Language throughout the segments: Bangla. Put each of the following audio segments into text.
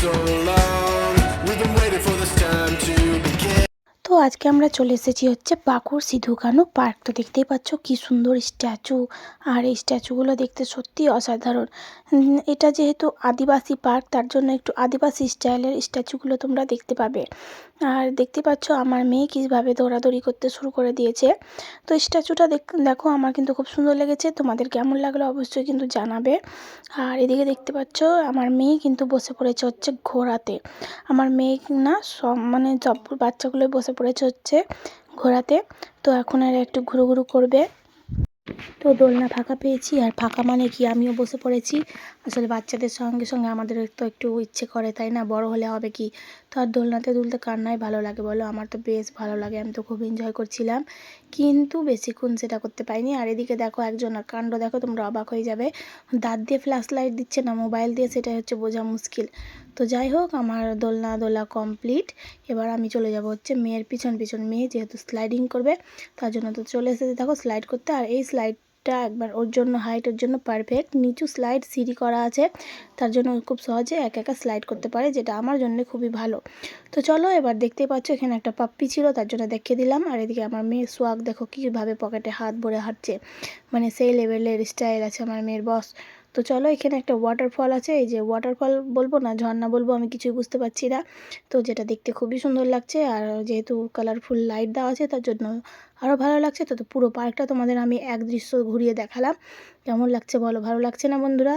so long. We've been waiting for this time to begin. তো আজকে আমরা চলে এসেছি হচ্ছে পাকুড় সিধু কানু পার্ক। তো দেখতেই পাচ্ছ কি সুন্দর স্ট্যাচু, আর এই স্ট্যাচুগুলো দেখতে সত্যিই অসাধারণ। এটা যেহেতু আদিবাসী পার্ক, তার জন্য একটু আদিবাসী স্টাইলের স্ট্যাচুগুলো তোমরা দেখতে পাবে। আর দেখতে পাচ্ছ আমার মেয়ে কীভাবে দৌড়াদৌড়ি করতে শুরু করে দিয়েছে। তো স্ট্যাচুটা দেখো আমার কিন্তু খুব সুন্দর লেগেছে। তোমাদের কেমন লাগলো অবশ্যই কিন্তু জানাবে। আর এদিকে দেখতে পাচ্ছ আমার মেয়ে কিন্তু বসে পড়েছে হচ্ছে ঘোড়াতে। আমার মেয়ে না সব মানে সব বাচ্চাগুলো বসে পড়েছে হচ্ছে ঘোড়াতে। তো এখন আর একটু ঘুরু ঘুরু করবে। তো দোলনা ফাঁকা পেয়েছি, আর ফাঁকা মানে কি আমিও বসে পড়েছি। আসলে বাচ্চাদের সঙ্গে সঙ্গে আমাদের তো একটু ইচ্ছে করে, তাই না? বড় হলে হবে কি, তো আর দোলনাতে দুলতে কার নাই ভালো লাগে বলো? আমার তো বেশ ভালো লাগে, আমি তো খুব এনজয় করছিলাম, কিন্তু বেশিক্ষণ সেটা করতে পারিনি। আর এদিকে দেখো একজনের কাণ্ড দেখো, তোমরা অবাক হয়ে যাবে। দাঁত দিয়ে ফ্ল্যাশ লাইট দিচ্ছে না মোবাইল দিয়ে, সেটা হচ্ছে বোঝা মুশকিল। তো যাই হোক, আমার দোলনা দোলা কমপ্লিট। এবার আমি চলে যাব হচ্ছে মেয়ের পিছন পিছন। মেয়ে যেহেতু স্লাইডিং করবে, তার জন্য তো চলে এসেছে দেখো স্লাইড করতে। আর এই স্লাইডটা একবার ওর জন্য হাইটের জন্য পারফেক্ট। নিচু স্লাইড সিঁড়ি করা আছে, তার জন্য খুব সহজে একা একা স্লাইড করতে পারে, যেটা আমার জন্য খুবই ভালো। তো চলো, এবার দেখতেই পাচ্ছ এখানে একটা পাপ্পি ছিল, তার জন্য দেখিয়ে দিলাম। আর এদিকে আমার মেয়ের সোয়াগ দেখো কীভাবে পকেটে হাত ভরে হাঁটছে, মানে সেই লেভেলের স্টাইল আছে আমার মেয়ের বস। তো চলো, এখানে একটা ওয়াটারফল আছে। এই যে ওয়াটারফল বলবো না ঝর্ণা বলবো, আমি কিছুই বুঝতে পারছি না। তো যেটা দেখতে খুবই সুন্দর লাগছে, আর যেহেতু কালারফুল লাইট দেওয়া আছে তার জন্য আরও ভালো লাগছে। তো পুরো পার্কটা তোমাদের আমি এক দৃশ্য ঘুরিয়ে দেখালাম। কেমন লাগছে বলো? ভালো লাগছে না বন্ধুরা?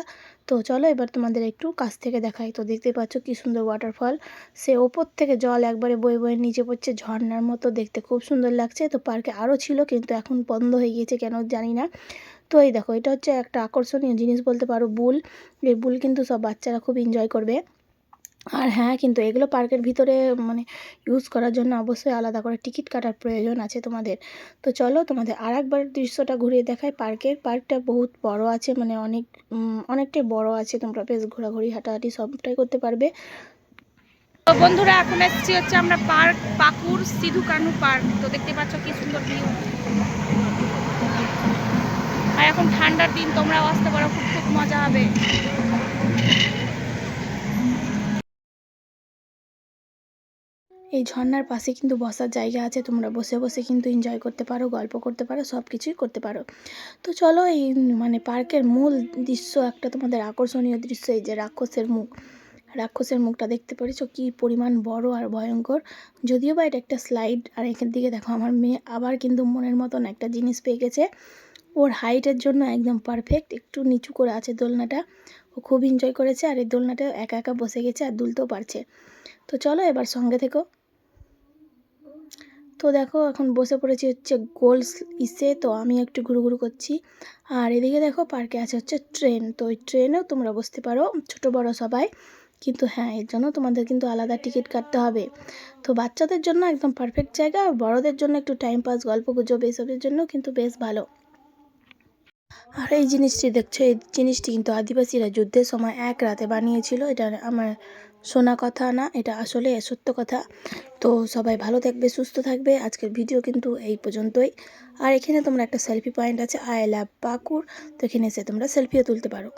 তো চলো এবার তোমাদের একটু কাছ থেকে দেখাই। তো দেখতে পাচ্ছ কি সুন্দর ওয়াটারফল, সে ওপর থেকে জল একবারে বয়ে বয়ে নিচে পড়ছে ঝর্ণার মতো, দেখতে খুব সুন্দর লাগছে। তো পার্কে আরও ছিল, কিন্তু এখন বন্ধ হয়ে গিয়েছে কেন জানি না। তো এই দেখো, এটা হচ্ছে একটা আকর্ষণীয় জিনিস বলতে পারো, বুল। এই বুল কিন্তু সব বাচ্চারা খুব এনজয় করবে। আর হ্যাঁ, কিন্তু এগুলো পার্কের ভিতরে মানে ইউজ করার জন্য অবশ্যই আলাদা করে টিকিট কাটার প্রয়োজন আছে তোমাদের। তো চলো তোমাদের আর একবার দৃশ্যটা ঘুরিয়ে দেখাই পার্কের। পার্কটা বহুত বড় আছে, মানে অনেকটাই বড় আছে, তোমরা বেশ ঘোরাঘুরি হাঁটাহাঁটি সবটাই করতে পারবে। তো বন্ধুরা, এখন এসেছি হচ্ছে আমরা পাকুড় সিধু কানু পার্ক। তো দেখতে পাচ্ছ কি সুন্দর ভিউ। আর এখন ঠান্ডার দিন, তোমরাও আসতে পারো, খুব খুব মজা হবে। এই ঝর্ণার পাশে কিন্তু বসার জায়গা আছে, তোমরা বসে বসে কিন্তু এনজয় করতে পারো, গল্প করতে পারো, সব কিছুই করতে পারো। তো চলো, এই মানে পার্কের মূল দৃশ্য একটা তোমাদের আকর্ষণীয় দৃশ্য, এই যে রাক্ষসের মুখ। রাক্ষসের মুখটা দেখতে পেরেছো কি পরিমাণ বড় আর ভয়ঙ্কর। যদিও বা এটা একটা স্লাইড। আর এখান দিকে দেখো আমার মেয়ে আবার কিন্তু মনের মতন একটা জিনিস পেয়ে গেছে। ওর হাইটের জন্য একদম পারফেক্ট, একটু নিচু করে আছে দোলনাটা। ও খুব এনজয় করেছে, আর এই দোলনাটা একা একা বসে গেছে আর দুলতেও পারছে। তো চলো এবার সঙ্গে থেকো। তো দেখো এখন বসে পড়েছি হচ্ছে গোল ইসে। তো আমি একটু ঘুরু ঘুরু করছি। আর এদিকে দেখো পার্কে আছে হচ্ছে ট্রেন। তো ওই ট্রেনেও তোমরা বসতে পারো, ছোট বড় সবাই। কিন্তু হ্যাঁ, এর জন্য তোমাদের কিন্তু আলাদা টিকিট কাটতে হবে। তো বাচ্চাদের জন্য একদম পারফেক্ট জায়গা, আর বড়দের জন্য একটু টাইম পাস, গল্প গুজব এসবের জন্য কিন্তু বেশ ভালো। আর এই জিনিসটি দেখছো, এই জিনিসটি কিন্তু আদিবাসীরা যুদ্ধের সময় এক রাতে বানিয়েছিল। এটা আমার শোনা কথা না, এটা আসলে সত্য কথা। তো সবাই ভালো থাকবে, সুস্থ থাকবে। আজকের ভিডিও কিন্তু এই পর্যন্তই। আর এখানে তোমরা একটা সেলফি পয়েন্ট আছে, আই লাভ পাকুড়। তো এখানে এসে তোমরা সেলফিও তুলতে পারো।